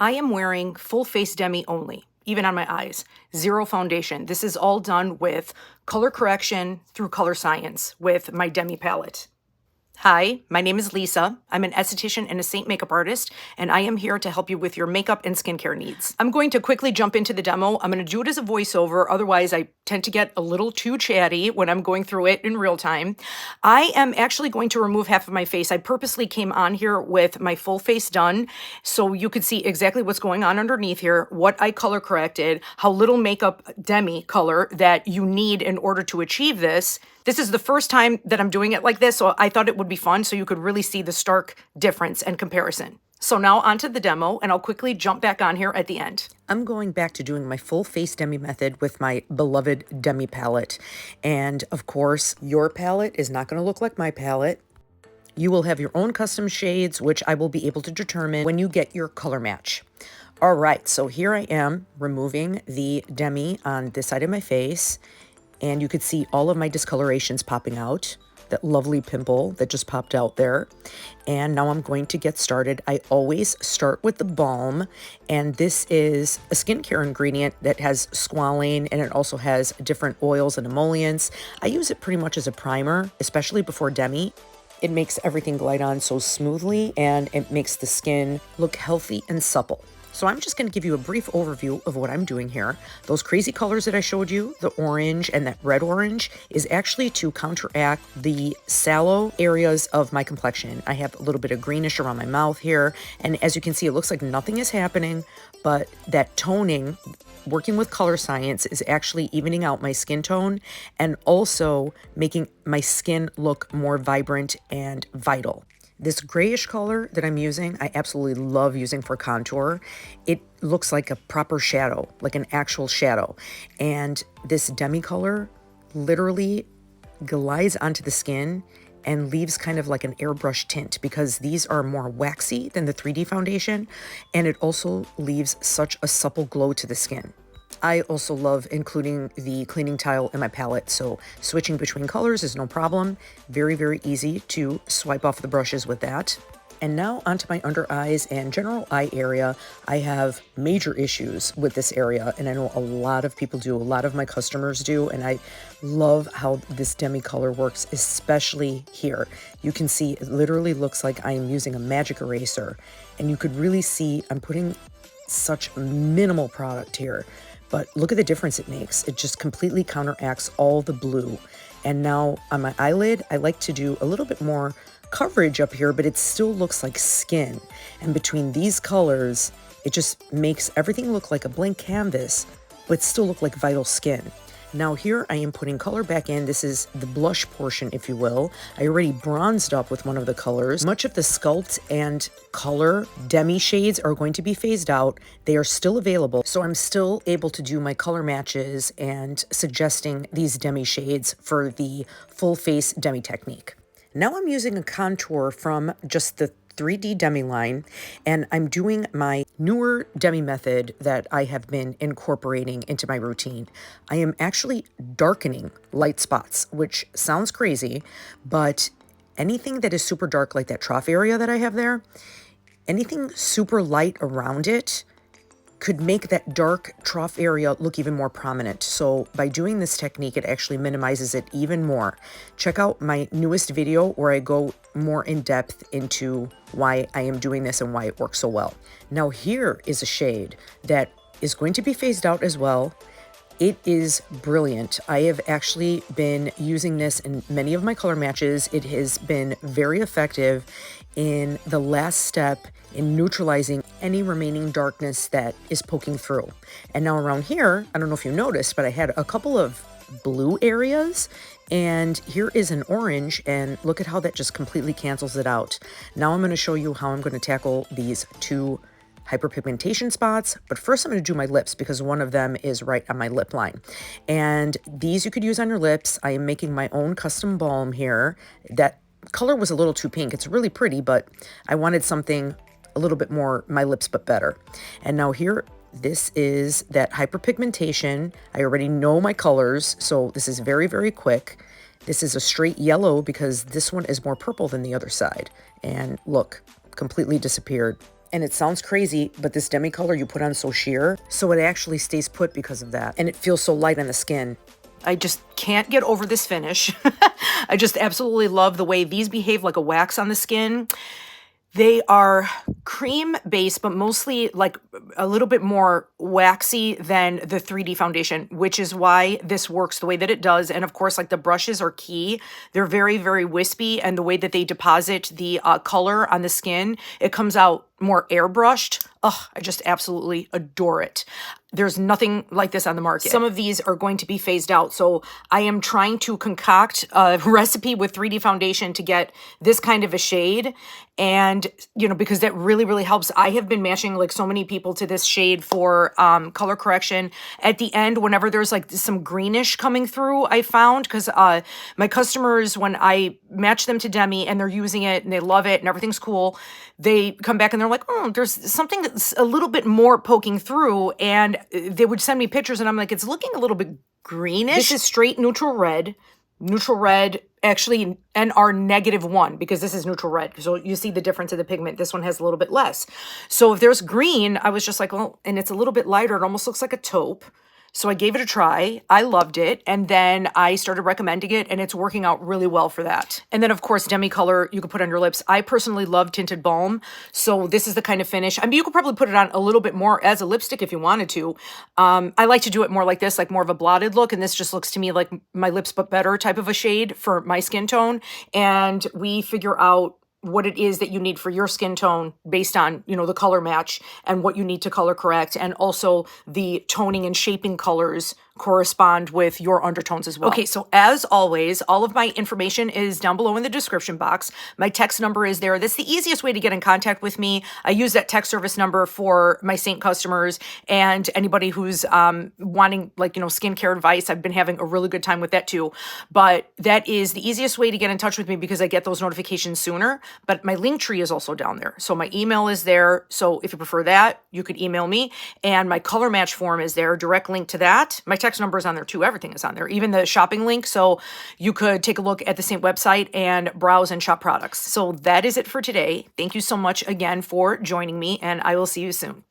I am wearing full face Demi only, even on my eyes. Zero foundation. This is all done with color correction through color science with my Demi palette. Hi, my name is Lisa. I'm an esthetician and a Seint makeup artist, and I am here to help you with your makeup and skincare needs. I'm going to quickly jump into the demo. I'm going to do it as a voiceover. Otherwise, I tend to get a little too chatty when I'm going through it in real time. I am actually going to remove half of my face. I purposely came on here with my full face done so you could see exactly what's going on underneath here, what I color corrected, how little makeup Demi color that you need in order to achieve this. This is the first time that I'm doing it like this, so I thought it would be fun so you could really see the stark difference and comparison. So now onto the demo, and I'll quickly jump back on here at the end. I'm going back to doing my full face Demi method with my beloved Demi palette. And of course, your palette is not going to look like my palette. You will have your own custom shades, which I will be able to determine when you get your color match. All right, so here I am removing the Demi on this side of my face. And you could see all of my discolorations popping out, that lovely pimple that just popped out there. And now I'm going to get started. I always start with the balm, and this is a skincare ingredient that has squalane, and it also has different oils and emollients. I use it pretty much as a primer, especially before Demi. It makes everything glide on so smoothly, and it makes the skin look healthy and supple. So I'm just going to give you a brief overview of what I'm doing here. Those crazy colors that I showed you, the orange and that red orange, is actually to counteract the sallow areas of my complexion. I have a little bit of greenish around my mouth here, and as you can see, it looks like nothing is happening, but that toning, working with color science, is actually evening out my skin tone and also making my skin look more vibrant and vital. This grayish color that I'm using, I absolutely love using for contour. It looks like a proper shadow, like an actual shadow. And this Demi color literally glides onto the skin and leaves kind of like an airbrush tint because these are more waxy than the 3D foundation. And it also leaves such a supple glow to the skin. I also love including the cleaning tile in my palette, so switching between colors is no problem. Very, very easy to swipe off the brushes with that. And now onto my under eyes and general eye area. I have major issues with this area, and I know a lot of people do, a lot of my customers do, and I love how this Demi color works, especially here. You can see it literally looks like I am using a magic eraser, and you could really see I'm putting such minimal product here. But look at the difference it makes. It just completely counteracts all the blue. And now on my eyelid, I like to do a little bit more coverage up here, but it still looks like skin. And between these colors, it just makes everything look like a blank canvas, but still look like vital skin. Now here I am putting color back in. This is the blush portion, if you will. I already bronzed up with one of the colors. Much of the sculpt and color Demi shades are going to be phased out. They are still available, so I'm still able to do my color matches and suggesting these Demi shades for the full face Demi technique. Now I'm using a contour from just the 3D Demi line, and I'm doing my newer Demi method that I have been incorporating into my routine. I am actually darkening light spots, which sounds crazy, but anything that is super dark, like that trough area that I have there, anything super light around it could make that dark trough area look even more prominent. So by doing this technique, it actually minimizes it even more. Check out my newest video where I go more in depth into why I am doing this and why it works so well. Now here is a shade that is going to be phased out as well. It is brilliant. I have actually been using this in many of my color matches. It has been very effective in the last step in neutralizing any remaining darkness that is poking through. And now around here, I don't know if you noticed, but I had a couple of blue areas, and here is an orange, and look at how that just completely cancels it out. Now I'm going to show you how I'm going to tackle these two hyperpigmentation spots, but first I'm going to do my lips because one of them is right on my lip line. And these you could use on your lips. I am making my own custom balm here. That color was a little too pink. It's really pretty, but I wanted something a little bit more my lips, but better. And now here, this is that hyperpigmentation. I already know my colors, so this is very, very quick. This is a straight yellow because this one is more purple than the other side. And look, completely disappeared. And it sounds crazy, but this Demi Color you put on so sheer, so it actually stays put because of that. And it feels so light on the skin. I just can't get over this finish. I just absolutely love the way these behave like a wax on the skin. They are cream based, but mostly like a little bit more waxy than the 3D foundation, which is why this works the way that it does. And of course, like the brushes are key. They're very, very wispy. And the way that they deposit the color on the skin, it comes out more airbrushed. Oh, I just absolutely adore it. There's nothing like this on the market. Some of these are going to be phased out. So I am trying to concoct a recipe with 3D foundation to get this kind of a shade. And, you know, because that really, really helps. I have been matching like so many people to this shade for color correction. At the end, whenever there's like some greenish coming through, I found, because my customers, when I match them to Demi and they're using it and they love it and everything's cool, they come back and they're like, oh, there's something that's a little bit more poking through. And they would send me pictures and I'm like, it's looking a little bit greenish. This is straight neutral red. Neutral red, actually NR -1, because this is neutral red. So you see the difference in the pigment. This one has a little bit less. So if there's green, I was just like, well, and it's a little bit lighter. It almost looks like a taupe. So I gave it a try. I loved it. And then I started recommending it, and it's working out really well for that. And then, of course, Demi Color, you can put on your lips. I personally love tinted balm. So this is the kind of finish. I mean, you could probably put it on a little bit more as a lipstick if you wanted to. I like to do it more like this, like more of a blotted look. And this just looks to me like my lips but better type of a shade for my skin tone. And we figure out what it is that you need for your skin tone based on, you know, the color match and what you need to color correct. And also the toning and shaping colors correspond with your undertones as well. Okay, so as always, all of my information is down below in the description box. My text number is there. That's the easiest way to get in contact with me. I use that text service number for my Seint customers and anybody who's wanting, like, you know, skincare advice. I've been having a really good time with that too. But that is the easiest way to get in touch with me because I get those notifications sooner. But my link tree is also down there. So my email is there. So if you prefer that, you could email me. And my color match form is there, direct link to that. My text number is on there too. Everything is on there, even the shopping link. So you could take a look at the Seint website and browse and shop products. So that is it for today. Thank you so much again for joining me, and I will see you soon.